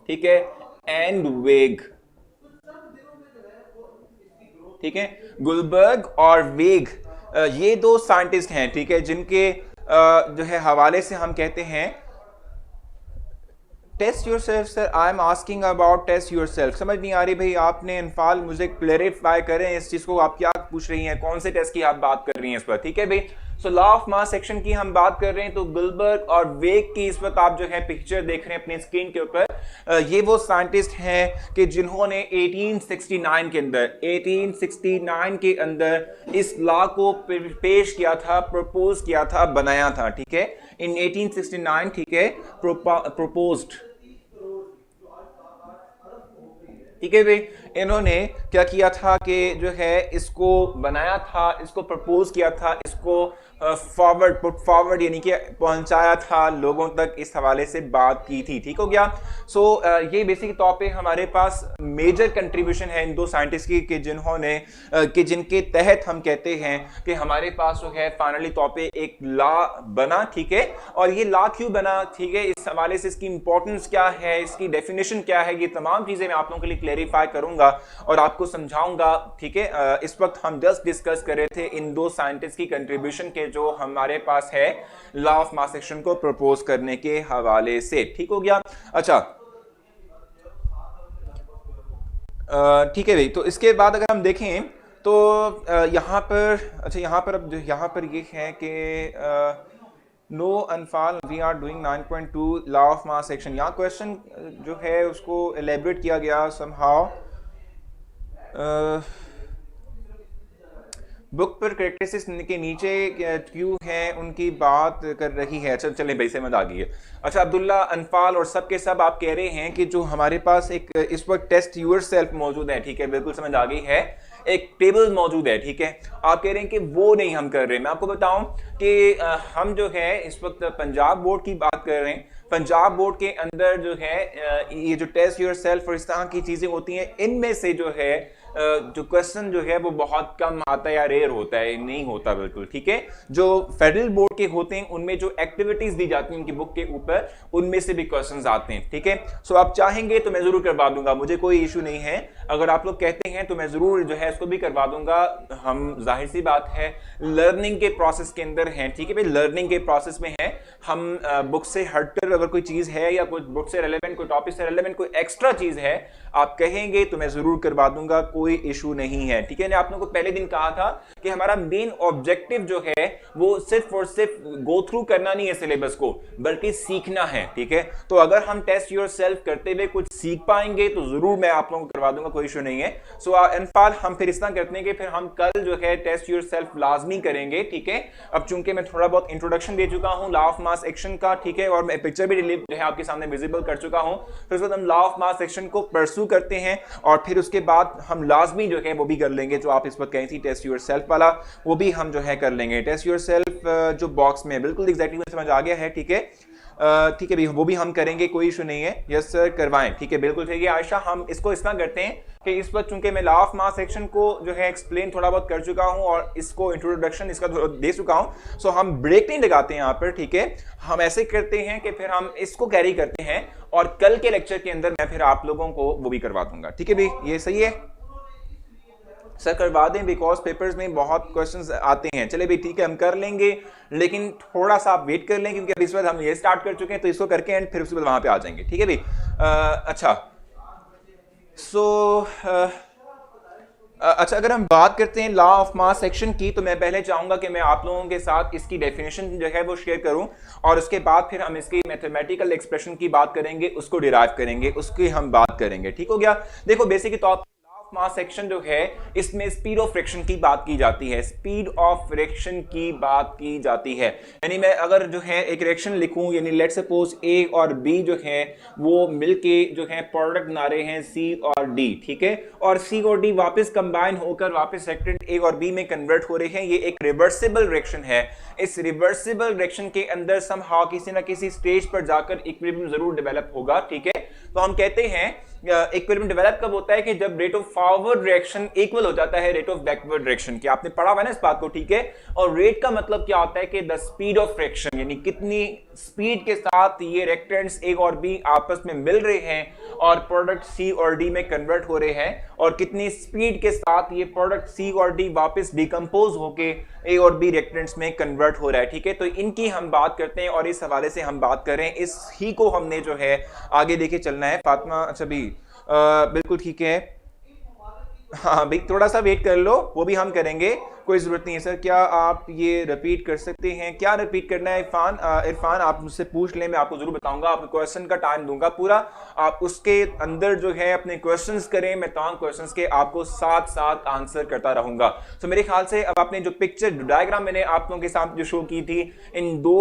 ठीक है, एंड वेग। ठीक है, गुलबर्ग और वेग ये दो साइंटिस्ट हैं, ठीक है, जिनके जो है हवाले से हम कहते हैं test yourself. Sir I am asking about test yourself, समझ नहीं आ रही भाई, आपने इनफाल मुझे क्लैरिफाई करें इस चीज को, आप क्या पूछ रही हैं, कौन से टेस्ट की आप बात कर रही हैं इस पर? ठीक है भाई, so law of mass action की हम बात कर रहे हैं, तो गुलबर्ग और वेग की इस वक्त आप जो है पिक्चर देख रहे हैं अपनी स्क्रीन के ऊपर। ये वो साइंटिस्ट हैं कि जिन्होंने 1869 के अंदर इस लॉ को पेश किया था, प्रपोज किया था, बनाया था। ठीक है, इन 1869, ठीक है, प्रपोज्ड। ठीक है भाई, इन्होंने क्या किया था कि जो है इसको बनाया था, इसको प्रपोज किया था, इसको पुट फॉरवर्ड यानी कि पहुंचाया था लोगों तक, इस हवाले से बात की थी। ठीक हो गया। सो ये बेसिक तौर पे हमारे पास मेजर कंट्रीब्यूशन है इन दो साइंटिस्ट की कि जिन्होंने कि जिनके तहत हम कहते हैं कि हमारे पास जो है फाइनली तौर पे एक लॉ बना। ठीक है, और ये लॉ क्यों बना, ठीक है, इस हवाले से इसकी इंपॉर्टेंस क्या है, इसकी डेफिनेशन क्या है, ये तमाम चीजें मैं आप लोगों के लिए क्लेरिफाई करूंगा और आपको समझाऊंगा। ठीक है, इस वक्त हम जस्ट डिस्कस कर रहे थे इन दो साइंटिस्ट की कंट्रीब्यूशन के जो हमारे पास है लॉ ऑफ मास एक्शन को प्रपोज करने के हवाले से। ठीक हो गया। अच्छा, ठीक है भाई, तो इसके बाद अगर हम देखें तो यहाँ पर, अच्छा यहाँ पर अब यहाँ पर ये है कि नो अनफाल we are doing 9.2 law of mass action. यहाँ क्वेश्चन जो है उसको एलेबरेट किया गया समहाउ। बुक पर कैरेक्टरिस्टिक्स के नीचे क्यों है उनकी बात कर रही है। अच्छा चले भाई, समझ आ गई है। अच्छा, अब्दुल्ला, अनफाल और सब के सब आप कह रहे हैं कि जो हमारे पास एक इस वक्त टेस्ट यूरसेल्फ मौजूद है। ठीक है, बिल्कुल समझ आ गई है, एक टेबल मौजूद है। ठीक है, आप कह रहे हैं कि वो नहीं हम कर रहे हैं। मैं आपको बताऊं कि हम जो है इस वक्त पंजाब बोर्ड की बात कर रहे हैं। पंजाब बोर्ड के अंदर जो है ये जो टेस्ट योरसेल्फ और इस तरह की चीजें होती हैं, इनमें से जो है जो क्वेश्चन जो है वो बहुत कम आता है या रेयर होता है, नहीं होता बिल्कुल। ठीक है, जो फेडरल बोर्ड के होते हैं उनमें जो एक्टिविटीज दी जाती हैं उनकी बुक के ऊपर, उनमें से भी क्वेश्चंस आते हैं। ठीक है, सो आप चाहेंगे तो मैं जरूर करवा दूंगा, मुझे कोई इशू नहीं है। अगर आप लोग कहते हैं तो मैं जरूर जो है इसको भी करवा दूंगा। हम जाहिर सी बात है लर्निंग के प्रोसेस के अंदर हैं। ठीक है भाई, लर्निंग के प्रोसेस में है हम। बुक से हटकर अगर कोई चीज है या कोई बुक से रेलेवेंट, कोई टॉपिक से रेलेवेंट कोई एक्स्ट्रा चीज है, आप कहेंगे तो मैं जरूर करवा दूंगा, कोई इशू नहीं है। ठीक है, मैंने आप लोगों को पहले दिन कहा था कि हमारा मेन ऑब्जेक्टिव जो है वो सिर्फ और सिर्फ गो थ्रू करना नहीं है सिलेबस को, बल्कि सीखना है। ठीक है, तो अगर हम टेस्ट योरसेल्फ करते हुए कुछ सीख पाएंगे तो जरूर मैं आप लोगों को करवा दूंगा, कोई इशू नहीं है। सो इनफाल हम फिर इस तरह करते हैं कि फिर हम कल जो है टेस्ट योरसेल्फ लाजमी करेंगे। ठीक है, अब चूंकि मैं थोड़ा बहुत इंट्रोडक्शन दे चुका हूं लॉ ऑफ मास एक्शन का, ठीक है, और मैं पिक्चर भी जो है आपके सामने विजिबल कर चुका हूं, फिर उसके बाद हम लॉ ऑफ मास एक्शन को परसू करते हैं और फिर उसके बाद हम लाजमी जो है वो भी कर लेंगे जो आप इस वक्त कहीं थी टेस्ट योरसेल्फ वाला, वो भी हम जो है कर लेंगे। टेस्ट योरसेल्फ जो बॉक्स में बिल्कुल एग्जैक्टली समझ आ गया है। ठीक है, ठीक है भी, वो भी हम करेंगे, कोई इशू नहीं है। यस सर, करवाएं। ठीक है, बिल्कुल ठीक है आयशा, हम इसको इस तरह करते हैं कि इस वक्त चूंकि मैं लॉ ऑफ मास एक्शन को जो है एक्सप्लेन थोड़ा बहुत कर चुका हूं और इसको इंट्रोडक्शन इसका दे चुका हूं, सो हम ब्रेक नहीं लगाते हैं यहाँ पर। ठीक है, हम ऐसे करते हैं कि फिर हम इसको कैरी करते हैं और कल के लेक्चर के अंदर मैं फिर आप लोगों को वो भी करवा दूंगा। ठीक है भाई, ये सही है सर, करवा दें, बिकॉज पेपर्स में बहुत क्वेश्चंस आते हैं। चले भाई ठीक है, हम कर लेंगे, लेकिन थोड़ा सा आप वेट कर लें क्योंकि अभी इस वक्त हम ये स्टार्ट कर चुके हैं, तो इसको करके एंड फिर उसके बाद वहां पे आ जाएंगे। ठीक है भाई, अच्छा सो अच्छा, अगर हम बात करते हैं लॉ ऑफ मास एक्शन की, तो मैं पहले चाहूंगा कि मैं आप लोगों के साथ इसकी डेफिनेशन जो है वो शेयर करूं और उसके बाद फिर हम इसकी मैथमेटिकल एक्सप्रेशन की बात करेंगे, उसको डिराइव करेंगे, उसकी हम बात करेंगे। ठीक हो गया। देखो बेसिक तौर मास एक्शन जो है इसमें स्पीड ऑफ फ्रिक्शन की बात की जाती है, स्पीड ऑफ फ्रिक्शन की बात की जाती है। यानी मैं अगर जो है एक रिएक्शन लिखूं, यानी लेट सपोज ए और बी जो है वो मिलके जो है प्रोडक्ट बना रहे हैं सी और डी। ठीक है, और सी और डी वापस कंबाइन होकर वापस रिएक्टेंट ए और बी में कन्वर्ट हो रहे हैं। ये एक रिवर्सिबल रिएक्शन है। इस रिवर्सिबल रिएक्शन के अंदर समहाउ किसी ना किसी स्टेज पर जाकर इक्विलिब्रियम जरूर डेवलप होगा। ठीक है, तो हम कहते हैं इक्विलिब्रियम डेवलप कब होता है कि जब rate of forward reaction equal हो जाता है रेट ऑफ बैकवर्ड रिएक्शन के। आपने पढ़ा हुआ है ना इस बात को। ठीक है, और रेट का मतलब क्या होता है कि द स्पीड ऑफ फ्रिक्शन, यानी कितनी स्पीड के साथ ये रिएक्टेंट्स ए और बी आपस में मिल रहे हैं और प्रोडक्ट सी और डी में कन्वर्ट हो रहे हैं, और कितनी स्पीड के साथ ये प्रोडक्ट सी और डी वापस डिकम्पोज होके ए और बी रिएक्टेंट्स में कन्वर्ट हो रहा है। ठीक है, तो इनकी हम बात करते हैं और इस हवाले से हम बात करें, इस ही को हमने जो है आगे देखे चलना है। फातिमा, अच्छा भी बिल्कुल ठीक है, हाँ भाई थोड़ा सा वेट कर लो, वो भी हम करेंगे। कोई ज़रूरत नहीं है सर। क्या आप ये रिपीट कर सकते हैं? क्या रिपीट करना है इरफान? इरफान आप मुझसे पूछ लें, मैं आपको ज़रूर बताऊंगा। आपको क्वेश्चन का टाइम दूंगा पूरा, आप उसके अंदर जो है अपने क्वेश्चंस करें, मैं तमाम क्वेश्चंस के आपको साथ साथ आंसर करता रहूंगा। तो मेरे ख्याल से अब आपने जो पिक्चर डायग्राम मैंने आप लोगों के साथ जो शो की थी इन दो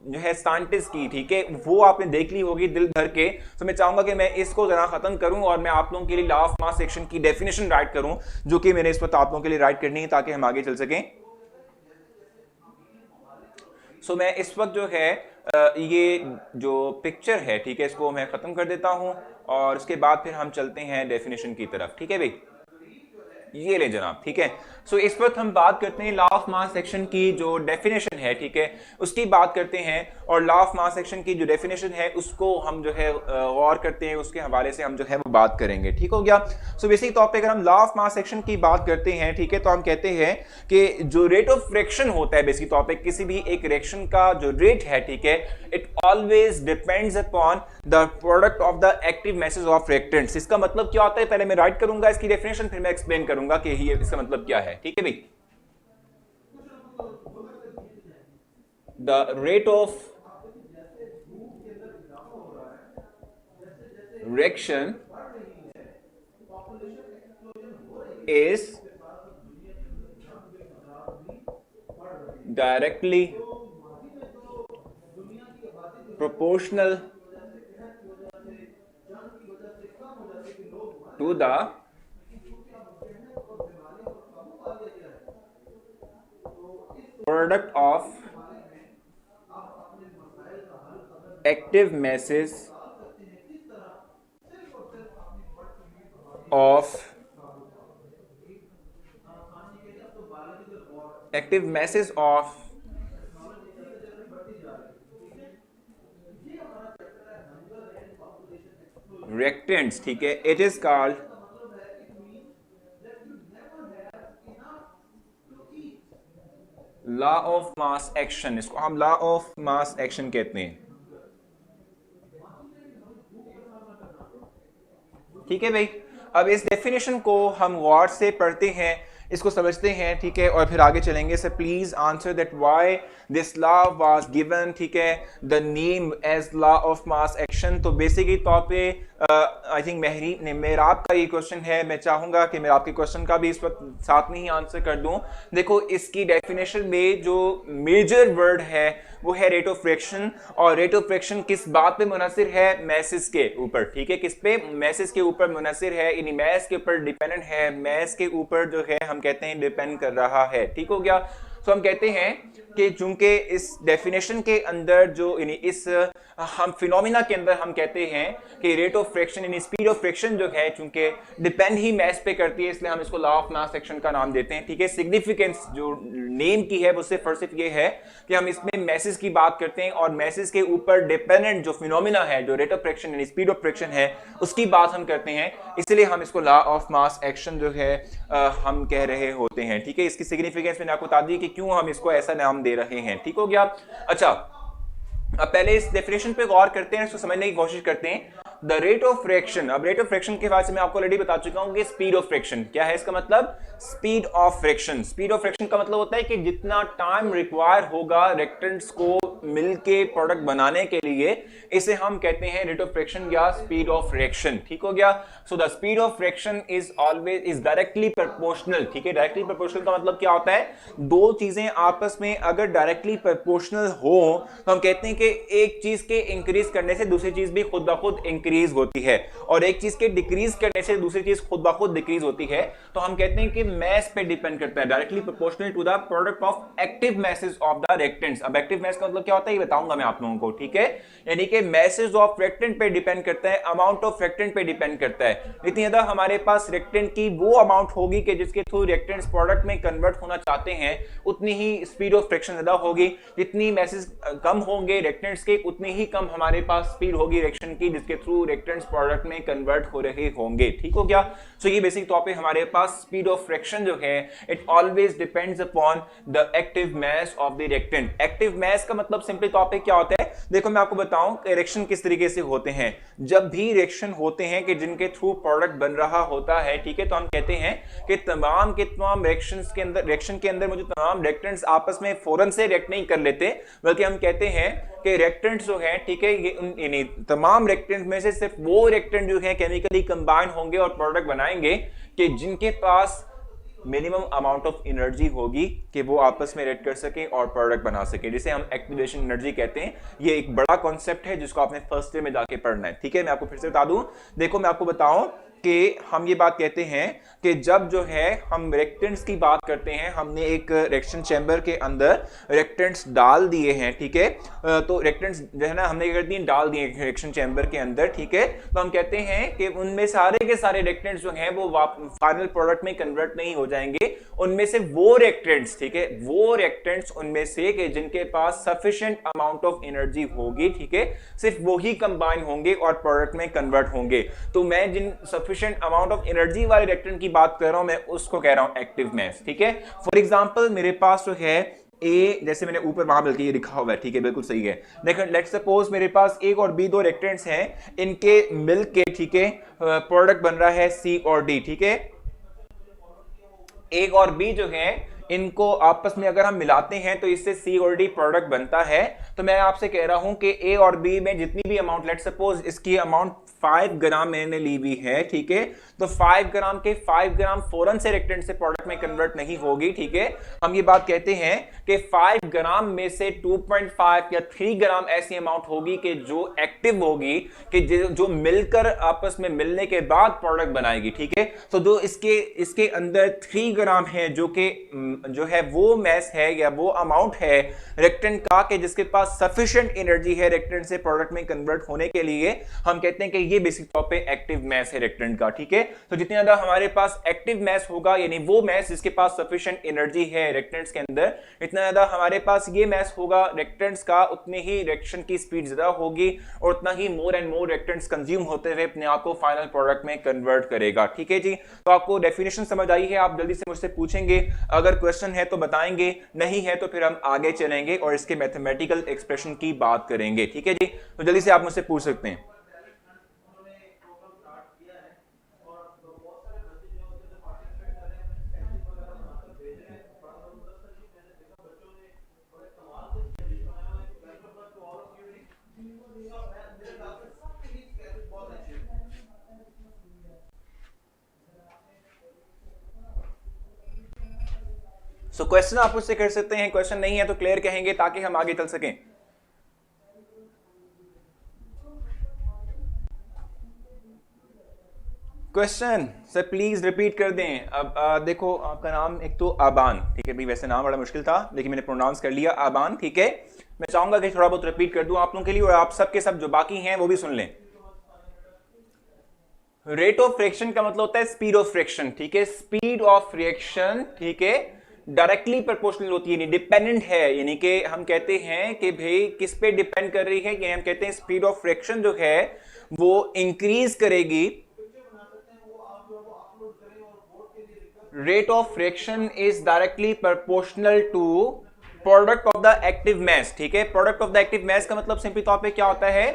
जो है साइंटिस्ट की, ठीक है, वो आपने देख ली होगी दिल भर के। तो मैं चाहूंगा कि मैं इसको जरा खत्म करूं और मैं आप लोगों के लिए लॉ ऑफ मास सेक्शन की डेफिनेशन राइट करूं, जो कि मैंने इस वक्त आप लोगों के लिए राइट करनी है ताकि हम आगे चल सकें। सो मैं इस वक्त जो है ये जो पिक्चर है, ठीक है, इसको मैं खत्म कर देता हूं और उसके बाद फिर हम चलते हैं डेफिनेशन की तरफ। ठीक है भाई, ये ले जनाब, ठीक है। सो इस वक्त हम बात करते हैं लॉ ऑफ मास सेक्शन की जो डेफिनेशन है, ठीक है, उसकी बात करते हैं। और लॉ ऑफ मास सेक्शन की जो डेफिनेशन है उसको हम जो है गौर करते हैं, उसके हवाले से हम जो है वो बात करेंगे। ठीक हो गया। सो बेसिक तौर पे अगर हम लॉ ऑफ मास सेक्शन की बात करते हैं, ठीक है, तो हम कहते हैं कि जो रेट ऑफ फ्रिक्शन होता है बेसिक तौर पे किसी भी एक रिएक्शन का जो रेट है, ठीक है, it always depends upon the product of the active masses of reactants. इसका मतलब क्या होता है, पहले मैं राइट करूंगा इसकी डेफिनेशन, फिर मैं एक्सप्लेन करूंगा कि ये इसका मतलब क्या है। ठीक है भाई, the rate of reaction is directly proportional to the product of active masses of active masses of reactants, ठीक है, it is called law of mass action. इसको हम लॉ ऑफ मास एक्शन कहते हैं। ठीक है भाई, अब इस डेफिनेशन को हम गौर से पढ़ते हैं, इसको समझते हैं, ठीक है, और फिर आगे चलेंगे। Sir please answer that why this law was given, ठीक है, the name as law of mass action. तो बेसिकली तौर पे आई थिंक मेहराब का ये क्वेश्चन है, मैं चाहूंगा कि मैं आपके क्वेश्चन का भी इस वक्त साथ में ही आंसर कर दूं। देखो इसकी डेफिनेशन में जो मेजर वर्ड है वो है रेट ऑफ फ्रिक्शन, और रेट ऑफ फ्रिक्शन किस बात पे मुनसिर है, मैसेस के ऊपर। ठीक है, किस पे, मैसेस के ऊपर मुनसिर है, यानी मैस के ऊपर डिपेंडेंट है, मैस के ऊपर जो है हम कहते हैं डिपेंड कर रहा है। ठीक हो गया। तो हम कहते हैं कि चूंकि इस डेफिनेशन के अंदर जो यानी इस हम फिनोमिना के अंदर हम कहते हैं कि रेट ऑफ फ्रिक्शन यानी स्पीड ऑफ फ्रिक्शन जो है चूंकि डिपेंड ही मैस पे करती है, इसलिए हम इसको लॉ ऑफ मास एक्शन का नाम देते हैं। ठीक है, सिग्निफिकेंस जो नेम की है वो सिर्फ ये है कि हम इसमें मैसेज की बात करते हैं और मैसेज के ऊपर डिपेंडेंट जो फिनोमिना है, जो रेट ऑफ फ्रिक्शन यानी स्पीड ऑफ फ्रिक्शन है, उसकी बात हम करते हैं, इसलिए हम इसको लॉ ऑफ मास एक्शन जो है हम कह रहे होते हैं। ठीक है, इसकी सिग्निफिकेंस मैंने आपको बता दी कि क्यों हम इसको ऐसा नाम दे रहे हैं। ठीक हो गया। अच्छा, अब पहले इस डेफिनेशन पे गौर करते हैं, इसको समझने की कोशिश करते हैं। द रेट ऑफ फ्रिक्शन, अब रेट ऑफ फ्रिक्शन के बाद से मैं आपको ऑलरेडी बता चुका हूं कि स्पीड ऑफ फ्रिक्शन क्या है। इसका मतलब speed of friction, speed of friction का मतलब होता है कि जितना टाइम रिक्वायर होगा रिएक्टेंट्स को मिलके प्रोडक्ट बनाने के लिए, इसे हम कहते हैं रेट ऑफ फ्रिक्शन या स्पीड ऑफ रिएक्शन। ठीक हो गया। So the speed of friction is always is directly proportional. ठीक है, डायरेक्टली प्रोपोर्शनल का मतलब क्या होता है, दो चीजें आपस में अगर डायरेक्टली प्रोपोर्शनल हो तो हम कहते हैं कि एक चीज के इंक्रीज करने से दूसरी चीज भी खुद ब खुद इंक्रीज होती है, और एक चीज के डिक्रीज करने से दूसरी चीज खुद ब खुद डिक्रीज होती है। तो हम कहते हैं कि मैस पे डिपेंड करता है, directly proportional to the product of active masses of the reactants. अब एक्टिव मैस का मतलब क्या होता है ये बताऊंगा मैं आप लोगों को। ठीक है, यानी कि मैसेज ऑफ रिएक्टेंट पे डिपेंड करता है, अमाउंट ऑफ रिएक्टेंट पे डिपेंड करता है। जितनी ज्यादा हमारे पास रिएक्टेंट की वो अमाउंट होगी कि जिसके थ्रू रिएक्टेंट्स प्रोडक्ट में कन्वर्ट होना चाहते हैं, उतनी ही स्पीड ऑफ फ्रिक्शन ज्यादा होगी। जितनी मैसेज कम होंगे रिएक्टेंट्स के, उतनी ही कम हमारे पास स्पीड होगी रिएक्शन की जिसके थ्रू टू रिएक्टेंट्स प्रोडक्ट में कन्वर्ट हो रहे होंगे। ठीक हो गया। सो ये बेसिक टॉपिक हमारे पास। स्पीड ऑफ फ्रिक्शन जो है it always depends upon the active mass of the reactant. Active mass का मतलब सिंपली टॉपिक क्या होता है, देखो मैं आपको बताऊं रिएक्शन किस तरीके से होते हैं। जब भी रिएक्शन होते हैं कि जिनके थ्रू प्रोडक्ट बन रहा होता है, ठीक है, तो हम कहते हैं कि तमाम के तमाम रिएक्शन के अंदर मुझे तमाम रिएक्टेंट्स आपस में फौरन से रिएक्ट नहीं कर लेते, बल्कि हम कहते हैं कि रिएक्टेंट्स जो है, ठीक है, ये तमाम रिएक्टेंट में से सिर्फ वो रिएक्टेंट जो है केमिकली कंबाइन होंगे और प्रोडक्ट बनाएंगे कि जिनके पास मिनिमम अमाउंट ऑफ एनर्जी होगी कि वो आपस में रिएक्ट कर सके और प्रोडक्ट बना सके, जिसे हम एक्टिवेशन एनर्जी कहते हैं। ये एक बड़ा कॉन्सेप्ट है जिसको आपने फर्स्ट ईयर में जाके पढ़ना है। ठीक है, मैं आपको फिर से बता दूं, देखो मैं आपको बताऊं कि हम ये बात कहते हैं कि जब जो है हम रिएक्टेंट्स की बात करते हैं, हमने एक रिएक्शन चैम्बर के अंदर रिएक्टेंट्स डाल दिए हैं, ठीक है, तो रिएक्टेंट्स जो है ना हमने क्या कर दिए, डाल दिए रिएक्शन चैम्बर के अंदर, ठीक है, तो हम कहते हैं कि उनमें सारे के सारे रिएक्टेंट्स जो हैं वो फाइनल प्रोडक्ट में कन्वर्ट नहीं हो जाएंगे। उनमें से वो रिएक्टेंट्स, ठीक है, वो रिएक्टेंट्स उनमें से कि जिनके पास सफिशिएंट अमाउंट ऑफ एनर्जी होगी, ठीक है, सिर्फ वो ही कंबाइन होंगे और प्रोडक्ट में कन्वर्ट होंगे। तो मैं जिन सफिशिएंट अमाउंट ऑफ एनर्जी वाले रिएक्टेंट की बात कर रहा हूं, मैं उसको कह रहा हूं एक्टिव मास। ठीक है, फॉर एग्जांपल मेरे पास जो है ए, जैसे मैंने ऊपर वहां बल्कि ये लिखा हुआ है, ठीक है, बिल्कुल सही है। देखो लेट्स सपोज मेरे पास एक और बी दो रिएक्टेंट्स हैं, इनके मिल के, ठीक है, प्रोडक्ट बन रहा है सी और डी। ठीक है, एक और बी जो है इनको आपस में अगर हम मिलाते हैं तो इससे सी और डी प्रोडक्ट बनता है। तो मैं आपसे कह रहा हूं कि ए और बी में जितनी भी अमाउंट, लेट्स सपोज इसकी अमाउंट 5 ग्राम मैंने ली हुई है, ठीक है, तो 5 ग्राम के 5 ग्राम फौरन से रिएक्टेंट से प्रोडक्ट में कन्वर्ट नहीं होगी। ठीक है, हम ये बात कहते हैं कि 5 ग्राम में से 2.5 या 3 ग्राम ऐसी अमाउंट होगी कि जो एक्टिव होगी, कि जो मिलकर आपस में मिलने के बाद प्रोडक्ट बनाएगी। ठीक है, तो जो इसके अंदर 3 ग्राम है जो है वो मैस है या वो अमाउंट है रिएक्टेंट का कि जिसके पास सफिशिएंट एनर्जी है रिएक्टेंट से प्रोडक्ट में कन्वर्ट होने के लिए, हम कहते हैं कि ये बेसिक तौर पे एक्टिव मास है रिएक्टेंट का। ठीक है, तो जितनी ज्यादा हमारे पास एक्टिव मास होगा, यानी वो मास जिसके पास सफिशिएंट एनर्जी है रिएक्टेंट्स के अंदर, इतना ज्यादा हमारे पास ये मास होगा रिएक्टेंट्स का, उतनी ही रिएक्शन की स्पीड ज्यादा होगी और उतना ही more and more reactants consume होते हुए अपने आप को फाइनल प्रोडक्ट में कन्वर्ट करेगा। ठीक है जी, तो आपको डेफिनेशन समझ आई है, आप जल्दी से मुझसे पूछेंगे, अगर क्वेश्चन है तो बताएंगे, नहीं है तो फिर हम आगे चलेंगे और इसके मैथमेटिकल एक्सप्रेशन की बात करेंगे। ठीक है जी, तो जल्दी से आप मुझसे पूछ सकते हैं। सो क्वेश्चन आप मुझसे कर सकते हैं, क्वेश्चन नहीं है तो क्लियर कहेंगे ताकि हम आगे चल सकें। क्वेश्चन सर प्लीज रिपीट कर दें। अब देखो आपका नाम एक तो आबान, ठीक है भाई, वैसे नाम बड़ा मुश्किल था लेकिन मैंने प्रोनाउंस कर लिया आबान। ठीक है, मैं चाहूंगा कि थोड़ा बहुत रिपीट कर दूं आप लोगों के लिए और आप सबके सब जो बाकी हैं वो भी सुन लें। रेट ऑफ फ्रिक्शन का मतलब होता है स्पीड ऑफ फ्रिक्शन। ठीक है, स्पीड ऑफ रिएक्शन, ठीक है, डायरेक्टली प्रोपोर्शनल होती है, डिपेंडेंट है, यानी कि हम कहते हैं कि भाई किस पे डिपेंड कर रही है, कि हम कहते हैं स्पीड ऑफ फ्रिक्शन जो है वो इंक्रीज करेगी। Rate of friction is directly proportional to product of the active mass. ठीक है, product of the active mass का मतलब सिंपली तौर पे क्या होता है,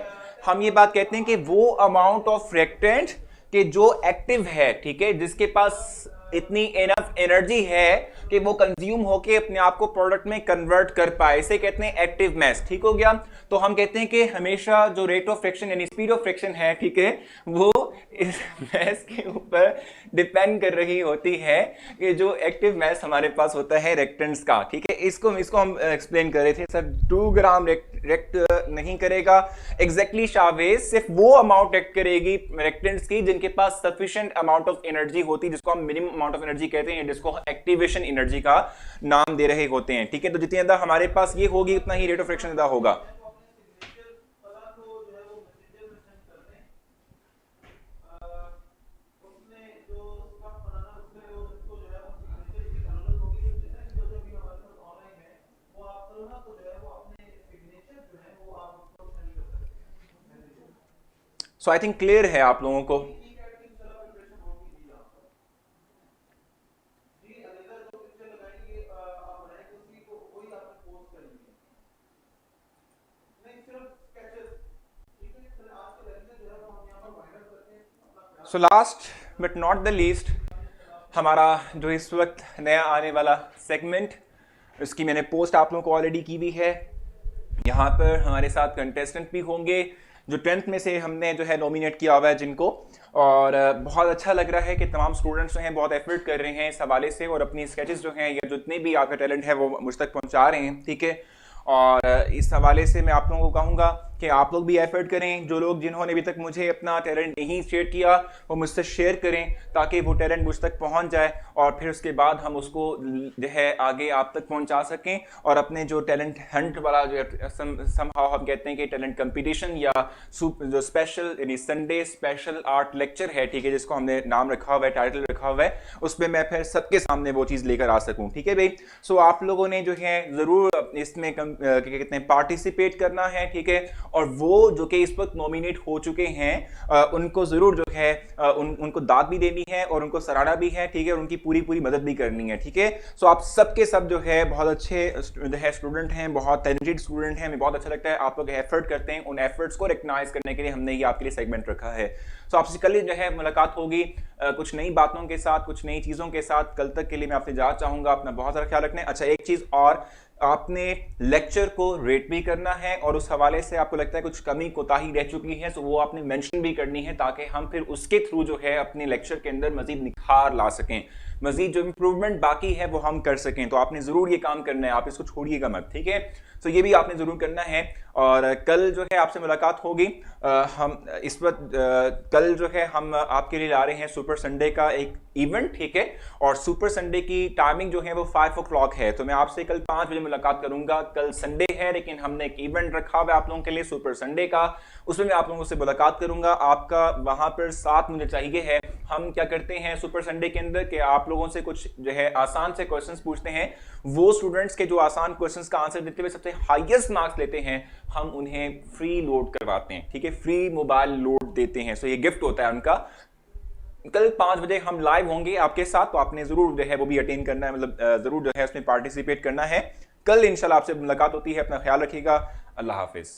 हम ये बात कहते हैं कि वो अमाउंट ऑफ रिएक्टेंट कि जो एक्टिव है, ठीक है, जिसके पास इतनी एनफ एनर्जी है कि वो कंज्यूम होके अपने आप को प्रोडक्ट में कन्वर्ट कर पाए, इसे कहते हैं एक्टिव मास। ठीक हो गया, तो हम कहते हैं कि हमेशा जो रेट ऑफ फ्रिक्शन यानी स्पीड ऑफ फ्रिक्शन है, ठीक है, वो इस मास के ऊपर डिपेंड कर रही होती है कि जो एक्टिव मास हमारे पास होता है रिएक्टेंट्स का। ठीक है, इसको हम एक्सप्लेन कर रहे थे सर, 2 ग्राम रिएक्ट नहीं करेगा एग्जैक्टली शाहवेज, सिर्फ वो अमाउंट एक्ट करेगी रिएक्टेंट्स की जिनके पास सफिशिएंट अमाउंट ऑफ एनर्जी होती है, जिसको हम मिनिमम अमाउंट ऑफ एनर्जी कहते हैं, जिसको एक्टिवेशन एनर्जी का नाम दे रहे होते हैं। ठीक है, तो जितनी ज्यादा हमारे पास ये होगी उतना ही रेट ऑफ फ्रिक्शन ज्यादा होगा। सो आई थिंक क्लियर है आप लोगों को। So last but not the least, हमारा जो इस वक्त नया आने वाला सेगमेंट, उसकी मैंने पोस्ट आप लोगों को ऑलरेडी की हुई है। यहाँ पर हमारे साथ कंटेस्टेंट भी होंगे जो 10th में से हमने जो है नॉमिनेट किया हुआ है जिनको, और बहुत अच्छा लग रहा है कि तमाम स्टूडेंट्स जो हैं बहुत एफर्ट कर रहे हैं इस हवाले से, और अपनी स्केचेस जो हैं या जितने भी आपका टैलेंट है वो मुझ तक पहुँचा रहे हैं, ठीक है। और इस हवाले से मैं आप लोगों को कहूँगा कि आप लोग भी एफर्ट करें। जो लोग जिन्होंने अभी तक मुझे अपना टैलेंट नहीं शेयर किया वो मुझसे शेयर करें ताकि वो टैलेंट मुझ तक पहुंच जाए, और फिर उसके बाद हम उसको जो है आगे आप तक पहुंचा सकें। और अपने जो टैलेंट हंट वाला जो समहाउ हम कहते हैं कि टैलेंट कंपटीशन या जो स्पेशल यानी संडे स्पेशल आर्ट लेक्चर है, ठीक है, जिसको हमने नाम रखा हुआ है, टाइटल रखा हुआ है, उसमें मैं फिर सबके सामने वो चीज़ लेकर आ सकूँ, ठीक है भाई। सो आप लोगों ने जो है ज़रूर इसमें कहते हैं पार्टिसिपेट करना है, ठीक है। और वो जो कि इस वक्त नॉमिनेट हो चुके हैं उनको जरूर जो है उनको दाद भी देनी है और उनको सराहना भी है, ठीक है, और उनकी पूरी पूरी मदद भी करनी है, ठीक है। सो आप सबके सब जो है बहुत अच्छे जो है स्टूडेंट हैं, बहुत टैलेंटेड स्टूडेंट हैं। हमें बहुत अच्छा लगता है आप लोग एफर्ट करते हैं। उन एफर्ट्स को रिकग्नाइज करने के लिए हमने ये आपके लिए सेगमेंट रखा है। सो आपसे कल जो है मुलाकात होगी कुछ नई बातों के साथ, कुछ नई चीज़ों के साथ। कल तक के लिए मैं आपसे इजाज़त चाहूँगा। अपना बहुत सारा ख्याल रखना है। अच्छा, एक चीज़ और, आपने लेक्चर को रेट भी करना है, और उस हवाले से आपको लगता है कुछ कमी कोताही रह चुकी है तो वो आपने मेंशन भी करनी है, ताकि हम फिर उसके थ्रू जो है अपने लेक्चर के अंदर मजीद निखार ला सकें, मजीद जो इम्प्रूवमेंट बाकी है वो हम कर सकें। तो आपने ज़रूर ये काम करना है, आप इसको छोड़िएगा मत, ठीक है। तो ये भी आपने ज़रूर करना है। और कल जो है आपसे मुलाकात होगी। हम इस वक्त कल जो है हम आपके लिए ला रहे हैं सुपर संडे का एक इवेंट, ठीक है। और सुपर संडे की टाइमिंग जो है वो 5 o'clock है। तो मैं आपसे कल 5 बजे मुलाकात करूंगा। कल संडे है लेकिन हमने एक इवेंट रखा हुआ है आप लोगों के लिए सुपर संडे का, उसमें मैं आप लोगों से मुलाकात करूंगा। आपका वहां पर साथ मुझे चाहिए है। हम क्या करते हैं सुपर संडे के अंदर कि आप लोगों से कुछ जो है आसान से क्वेश्चंस पूछते हैं। वो स्टूडेंट्स के जो आसान क्वेश्चंस का आंसर देते हुए सबसे हाईएस्ट मार्क्स लेते हैं, हम उन्हें फ्री लोड करवाते हैं, ठीक है, फ्री मोबाइल लोड देते हैं। सो ये गिफ्ट होता है उनका। कल 5 बजे हम लाइव होंगे आपके साथ, तो आपने जरूर जो है वो भी अटेंड करना है, मतलब जरूर जो है उसमें पार्टिसिपेट करना है। कल इंशाल्लाह आपसे मुलाकात होती है। अपना ख्याल रखिएगा। अल्लाह हाफिज।